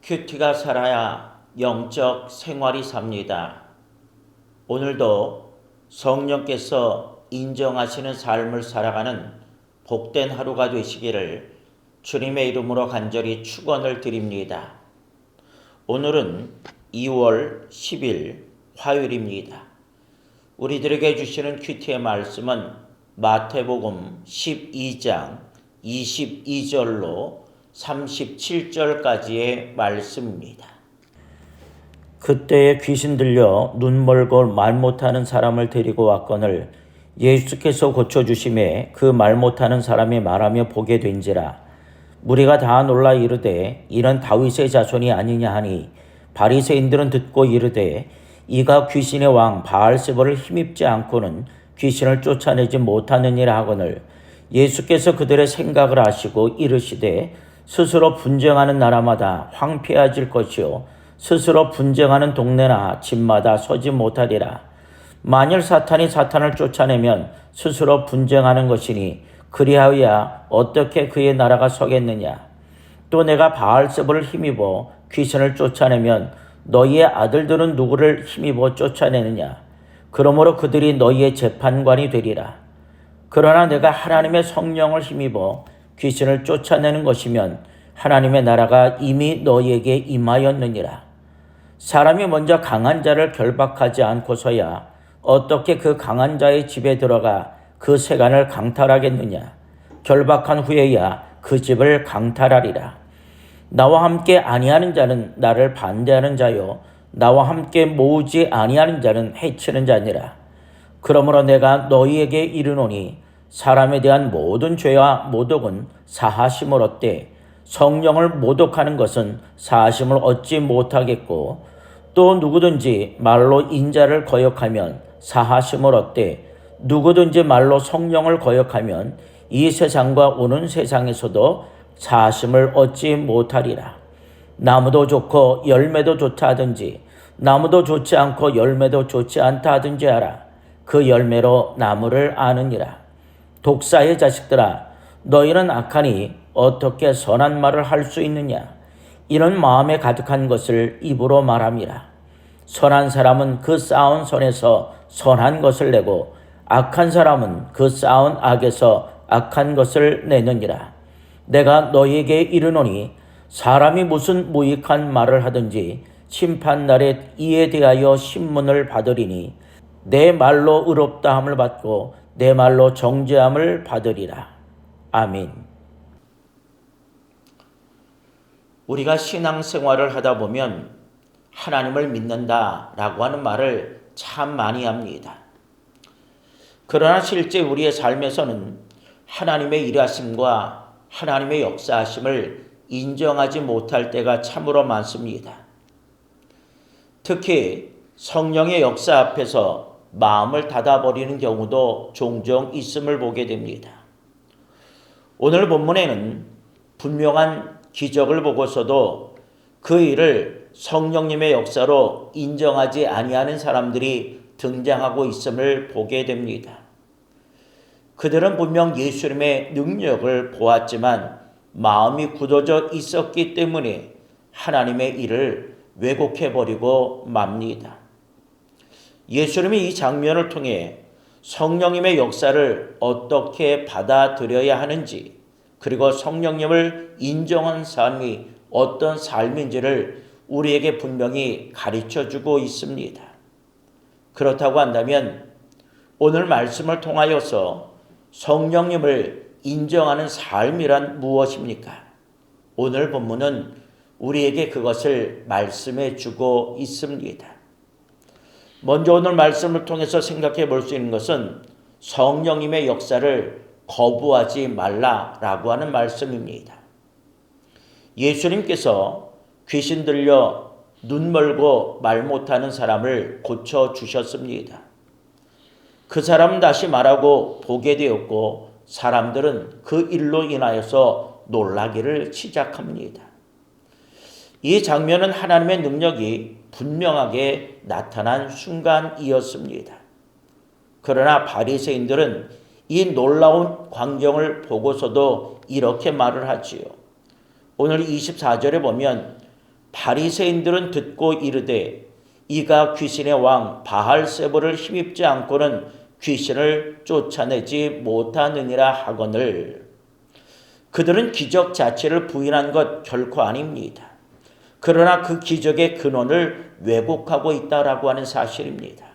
큐티가 살아야 영적 생활이 삽니다. 오늘도 성령께서 인정하시는 삶을 살아가는 복된 하루가 되시기를 주님의 이름으로 간절히 축원을 드립니다. 오늘은 2월 10일 화요일입니다. 우리들에게 주시는 큐티의 말씀은 마태복음 12장 22절로 37절까지의 말씀입니다. 그때에 귀신 들려 눈 멀고 말 못하는 사람을 데리고 왔거늘 예수께서 고쳐주심에 그 말 못하는 사람이 말하며 보게 된지라. 무리가 다 놀라 이르되 이런 다윗의 자손이 아니냐 하니 바리새인들은 듣고 이르되 이가 귀신의 왕 바알세바를 힘입지 않고는 귀신을 쫓아내지 못하느니라 하거늘 예수께서 그들의 생각을 아시고 이르시되 스스로 분쟁하는 나라마다 황폐해질 것이요 스스로 분쟁하는 동네나 집마다 서지 못하리라. 만일 사탄이 사탄을 쫓아내면 스스로 분쟁하는 것이니 그리하여야 어떻게 그의 나라가 서겠느냐. 또 내가 바알세바를 힘입어 귀신을 쫓아내면 너희의 아들들은 누구를 힘입어 쫓아내느냐. 그러므로 그들이 너희의 재판관이 되리라. 그러나 내가 하나님의 성령을 힘입어 귀신을 쫓아내는 것이면 하나님의 나라가 이미 너희에게 임하였느니라. 사람이 먼저 강한 자를 결박하지 않고서야 어떻게 그 강한 자의 집에 들어가 그 세간을 강탈하겠느냐. 결박한 후에야 그 집을 강탈하리라. 나와 함께 아니하는 자는 나를 반대하는 자요 나와 함께 모으지 아니하는 자는 해치는 자니라. 그러므로 내가 너희에게 이르노니 사람에 대한 모든 죄와 모독은 사하심을 얻되 성령을 모독하는 것은 사하심을 얻지 못하겠고 또 누구든지 말로 인자를 거역하면 사하심을 얻되 누구든지 말로 성령을 거역하면 이 세상과 오는 세상에서도 사하심을 얻지 못하리라. 나무도 좋고 열매도 좋다 하든지 나무도 좋지 않고 열매도 좋지 않다 하든지 하라. 그 열매로 나무를 아느니라. 독사의 자식들아, 너희는 악하니 어떻게 선한 말을 할 수 있느냐. 이런 마음에 가득한 것을 입으로 말함이라. 선한 사람은 그 쌓은 선에서 선한 것을 내고 악한 사람은 그 쌓은 악에서 악한 것을 내느니라. 내가 너희에게 이르노니 사람이 무슨 무익한 말을 하든지 심판날에 이에 대하여 신문을 받으리니 내 말로 의롭다함을 받고 내 말로 정죄함을 받으리라. 아멘. 우리가 신앙생활을 하다 보면 하나님을 믿는다라고 하는 말을 참 많이 합니다. 그러나 실제 우리의 삶에서는 하나님의 일하심과 하나님의 역사하심을 인정하지 못할 때가 참으로 많습니다. 특히 성령의 역사 앞에서 마음을 닫아버리는 경우도 종종 있음을 보게 됩니다. 오늘 본문에는 분명한 기적을 보고서도 그 일을 성령님의 역사로 인정하지 아니하는 사람들이 등장하고 있음을 보게 됩니다. 그들은 분명 예수님의 능력을 보았지만 마음이 굳어져 있었기 때문에 하나님의 일을 왜곡해버리고 맙니다. 예수님이 이 장면을 통해 성령님의 역사를 어떻게 받아들여야 하는지 그리고 성령님을 인정한 삶이 어떤 삶인지를 우리에게 분명히 가르쳐주고 있습니다. 그렇다고 한다면 오늘 말씀을 통하여서 성령님을 인정하는 삶이란 무엇입니까? 오늘 본문은 우리에게 그것을 말씀해 주고 있습니다. 먼저 오늘 말씀을 통해서 생각해 볼 수 있는 것은 성령님의 역사를 거부하지 말라라고 하는 말씀입니다. 예수님께서 귀신 들려 눈 멀고 말 못하는 사람을 고쳐주셨습니다. 그 사람은 다시 말하고 보게 되었고 사람들은 그 일로 인하여서 놀라기를 시작합니다. 이 장면은 하나님의 능력이 분명하게 나타난 순간이었습니다. 그러나 바리새인들은 이 놀라운 광경을 보고서도 이렇게 말을 하지요. 오늘 24절에 보면 바리새인들은 듣고 이르되 이가 귀신의 왕 바알세불을 힘입지 않고는 귀신을 쫓아내지 못하느니라 하거늘 그들은 기적 자체를 부인한 것 결코 아닙니다. 그러나 그 기적의 근원을 왜곡하고 있다라고 하는 사실입니다.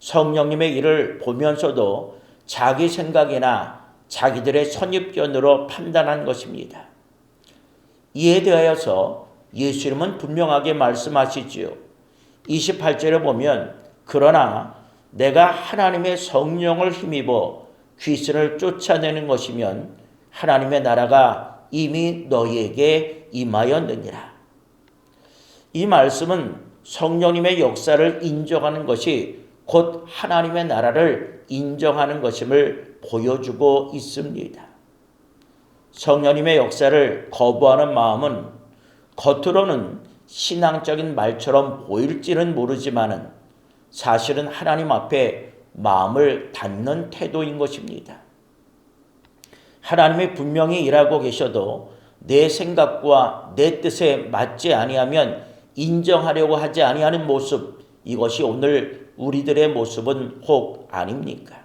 성령님의 일을 보면서도 자기 생각이나 자기들의 선입견으로 판단한 것입니다. 이에 대하여서 예수님은 분명하게 말씀하시지요. 28절에 보면 그러나 내가 하나님의 성령을 힘입어 귀신을 쫓아내는 것이면 하나님의 나라가 이미 너희에게 임하였느니라. 이 말씀은 성령님의 역사를 인정하는 것이 곧 하나님의 나라를 인정하는 것임을 보여주고 있습니다. 성령님의 역사를 거부하는 마음은 겉으로는 신앙적인 말처럼 보일지는 모르지만은 사실은 하나님 앞에 마음을 닫는 태도인 것입니다. 하나님이 분명히 일하고 계셔도 내 생각과 내 뜻에 맞지 아니하면 인정하려고 하지 아니하는 모습, 이것이 오늘 우리들의 모습은 혹 아닙니까?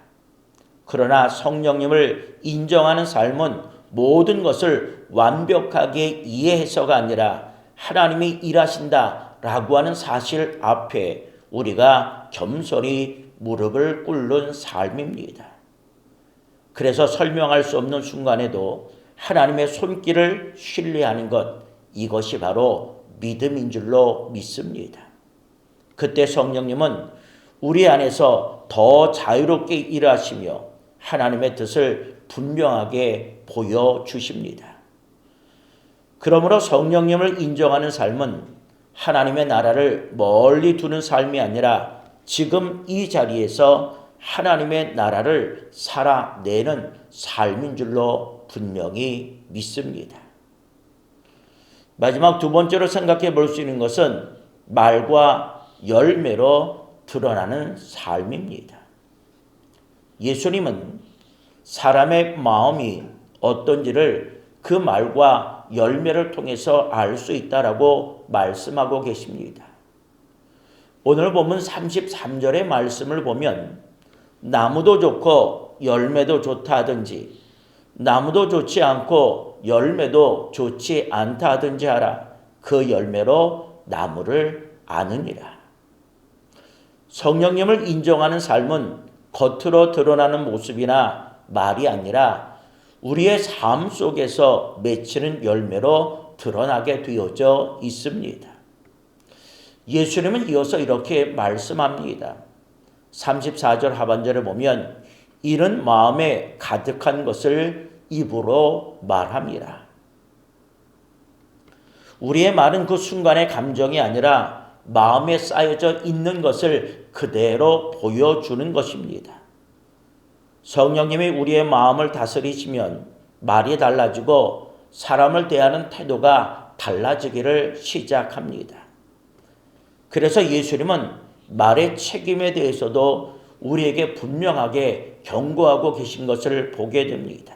그러나 성령님을 인정하는 삶은 모든 것을 완벽하게 이해해서가 아니라 하나님이 일하신다라고 하는 사실 앞에 우리가 겸손히 무릎을 꿇는 삶입니다. 그래서 설명할 수 없는 순간에도 하나님의 손길을 신뢰하는 것, 이것이 바로 믿음인 줄로 믿습니다. 그때 성령님은 우리 안에서 더 자유롭게 일하시며 하나님의 뜻을 분명하게 보여주십니다. 그러므로 성령님을 인정하는 삶은 하나님의 나라를 멀리 두는 삶이 아니라 지금 이 자리에서 하나님의 나라를 살아내는 삶인 줄로 분명히 믿습니다. 마지막 두 번째로 생각해 볼 수 있는 것은 말과 열매로 드러나는 삶입니다. 예수님은 사람의 마음이 어떤지를 그 말과 열매를 통해서 알 수 있다라고 말씀하고 계십니다. 오늘 보면 33절의 말씀을 보면 나무도 좋고 열매도 좋다 하든지 나무도 좋지 않고 열매도 좋지 않다 하든지 하라. 그 열매로 나무를 아느니라. 성령님을 인정하는 삶은 겉으로 드러나는 모습이나 말이 아니라 우리의 삶 속에서 맺히는 열매로 드러나게 되어져 있습니다. 예수님은 이어서 이렇게 말씀합니다. 34절 하반절에 보면 이는 마음에 가득한 것을 입으로 말함이라. 우리의 말은 그 순간의 감정이 아니라 마음에 쌓여져 있는 것을 그대로 보여주는 것입니다. 성령님이 우리의 마음을 다스리시면 말이 달라지고 사람을 대하는 태도가 달라지기를 시작합니다. 그래서 예수님은 말의 책임에 대해서도 우리에게 분명하게 경고하고 계신 것을 보게 됩니다.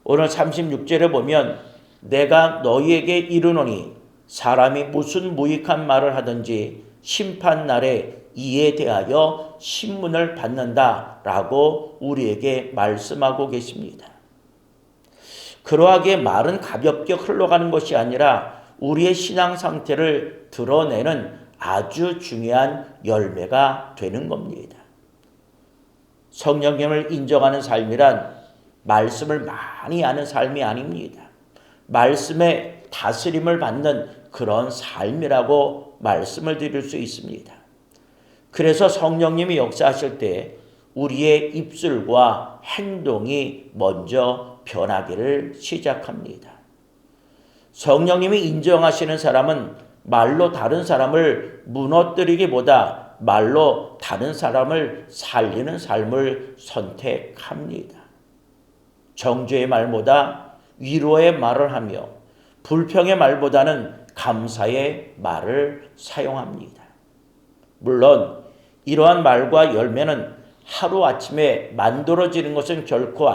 오늘 36절에 보면 내가 너희에게 이르노니 사람이 무슨 무익한 말을 하든지 심판날에 이에 대하여 신문을 받는다라고 우리에게 말씀하고 계십니다. 그러하기에 말은 가볍게 흘러가는 것이 아니라 우리의 신앙 상태를 드러내는 아주 중요한 열매가 되는 겁니다. 성령님을 인정하는 삶이란 말씀을 많이 아는 삶이 아닙니다. 말씀의 다스림을 받는 그런 삶이라고 말씀을 드릴 수 있습니다. 그래서 성령님이 역사하실 때 우리의 입술과 행동이 먼저 변하기를 시작합니다. 성령님이 인정하시는 사람은 말로 다른 사람을 무너뜨리기보다 말로 다른 사람을 살리는 삶을 선택합니다. 정죄의 말보다 위로의 말을 하며 불평의 말보다는 감사의 말을 사용합니다. 물론 이러한 말과 열매는 하루아침에 만들어지는 것은 결코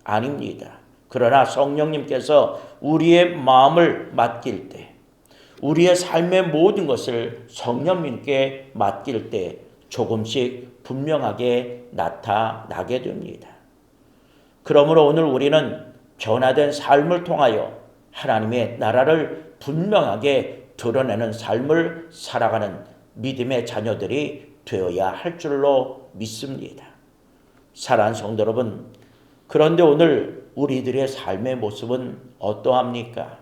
아닙니다. 그러나 성령님께서 우리의 마음을 맡길 때, 우리의 삶의 모든 것을 성령님께 맡길 때 조금씩 분명하게 나타나게 됩니다. 그러므로 오늘 우리는 변화된 삶을 통하여 하나님의 나라를 분명하게 드러내는 삶을 살아가는 믿음의 자녀들이 되어야 할 줄로 믿습니다. 사랑하는 성도 여러분, 그런데 오늘 우리들의 삶의 모습은 어떠합니까?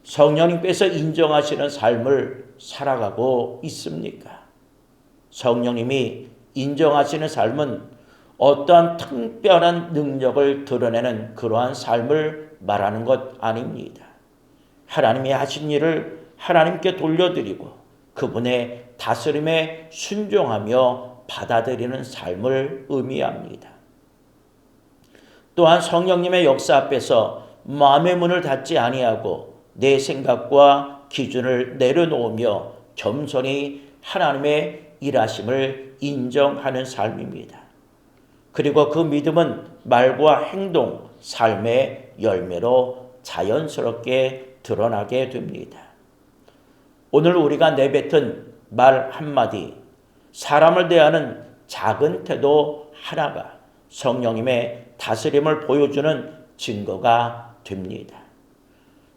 성령님께서 인정하시는 삶을 살아가고 있습니까? 성령님이 인정하시는 삶은 어떠한 특별한 능력을 드러내는 그러한 삶을 말하는 것 아닙니다. 하나님이 하신 일을 하나님께 돌려드리고 그분의 다스림에 순종하며 받아들이는 삶을 의미합니다. 또한 성령님의 역사 앞에서 마음의 문을 닫지 아니하고 내 생각과 기준을 내려놓으며 겸손히 하나님의 일하심을 인정하는 삶입니다. 그리고 그 믿음은 말과 행동, 삶의 열매로 자연스럽게 드러나게 됩니다. 오늘 우리가 내뱉은 말 한마디, 사람을 대하는 작은 태도 하나가 성령님의 다스림을 보여주는 증거가 됩니다.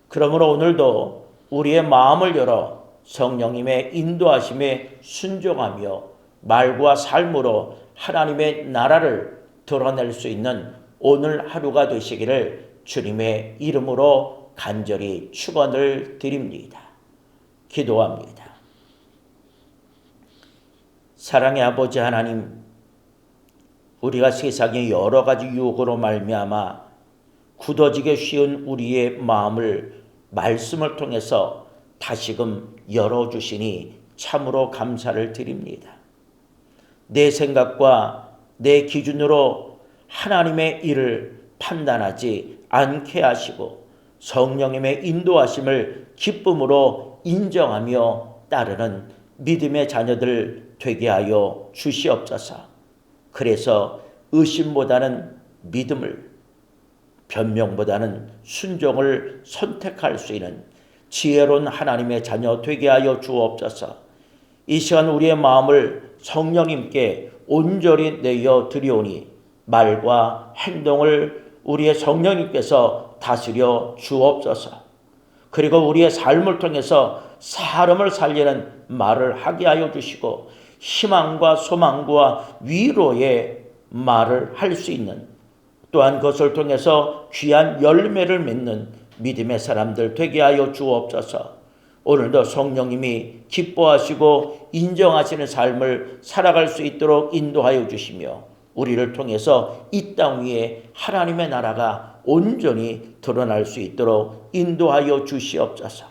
그러므로 오늘도 우리의 마음을 열어 성령님의 인도하심에 순종하며 말과 삶으로 하나님의 나라를 드러낼 수 있는 오늘 하루가 되시기를 주님의 이름으로 간절히 축원을 드립니다. 기도합니다. 사랑의 아버지 하나님, 우리가 세상의 여러 가지 유혹으로 말미암아 굳어지게 쉬운 우리의 마음을 말씀을 통해서 다시금 열어주시니 참으로 감사를 드립니다. 내 생각과 내 기준으로 하나님의 일을 판단하지 않게 하시고 성령님의 인도하심을 기쁨으로 인정하며 따르는 믿음의 자녀들 되게 하여 주시옵소서. 그래서 의심보다는 믿음을, 변명보다는 순종을 선택할 수 있는 지혜로운 하나님의 자녀 되게 하여 주옵소서. 이 시간 우리의 마음을 성령님께 온전히 내어 드리오니 말과 행동을 우리의 성령님께서 다스려 주옵소서. 그리고 우리의 삶을 통해서 사람을 살리는 말을 하게 하여 주시고 희망과 소망과 위로의 말을 할 수 있는, 또한 그것을 통해서 귀한 열매를 맺는 믿음의 사람들 되게 하여 주옵소서. 오늘도 성령님이 기뻐하시고 인정하시는 삶을 살아갈 수 있도록 인도하여 주시며 우리를 통해서 이 땅 위에 하나님의 나라가 온전히 드러날 수 있도록 인도하여 주시옵소서.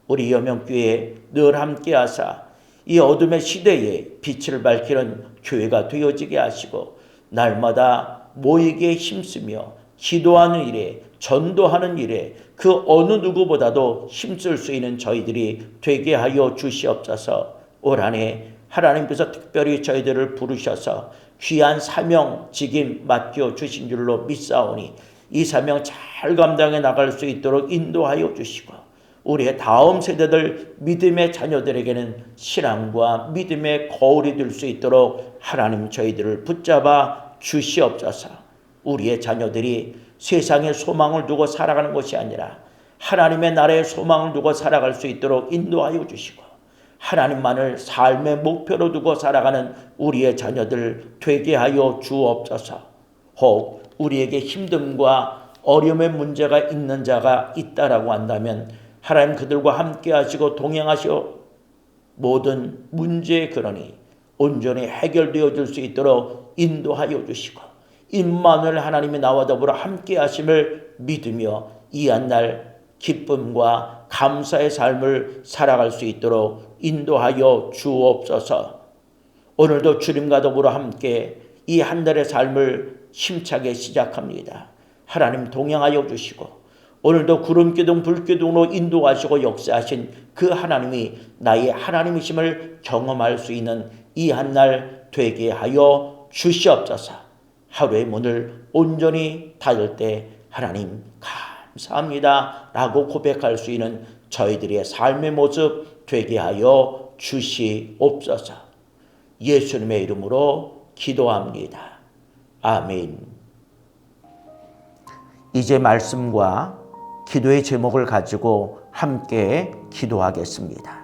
우리 여명교회에 늘 함께하사 이 어둠의 시대에 빛을 밝히는 교회가 되어지게 하시고 날마다 모이게 힘쓰며 기도하는 일에, 전도하는 일에 그 어느 누구보다도 힘쓸 수 있는 저희들이 되게 하여 주시옵소서. 올 한 해 하나님께서 특별히 저희들을 부르셔서 귀한 사명 직임 맡겨 주신 줄로 믿사오니 이 사명 잘 감당해 나갈 수 있도록 인도하여 주시고 우리의 다음 세대들 믿음의 자녀들에게는 신앙과 믿음의 거울이 될 수 있도록 하나님 저희들을 붙잡아 주시옵소서. 우리의 자녀들이 세상에 소망을 두고 살아가는 것이 아니라 하나님의 나라에 소망을 두고 살아갈 수 있도록 인도하여 주시고 하나님만을 삶의 목표로 두고 살아가는 우리의 자녀들 되게 하여 주옵소서. 혹 우리에게 힘듦과 어려움의 문제가 있는 자가 있다라고 한다면 하나님 그들과 함께 하시고 동행하시어 모든 문제의 근원이 온전히 해결되어질 수 있도록 인도하여 주시고 임마누엘 하나님이 나와 더불어 함께 하심을 믿으며 이 한 날 기쁨과 감사의 삶을 살아갈 수 있도록 인도하여 주옵소서. 오늘도 주님과 더불어 함께 이 한 달의 삶을 힘차게 시작합니다. 하나님 동행하여 주시고 오늘도 구름기둥 불기둥으로 인도하시고 역사하신 그 하나님이 나의 하나님이심을 경험할 수 있는 이 한 날 되게 하여 주시옵소서. 하루의 문을 온전히 닫을 때 하나님 감사합니다 라고 고백할 수 있는 저희들의 삶의 모습 되게 하여 주시옵소서. 예수님의 이름으로 기도합니다. 아멘. 이제 말씀과 기도의 제목을 가지고 함께 기도하겠습니다.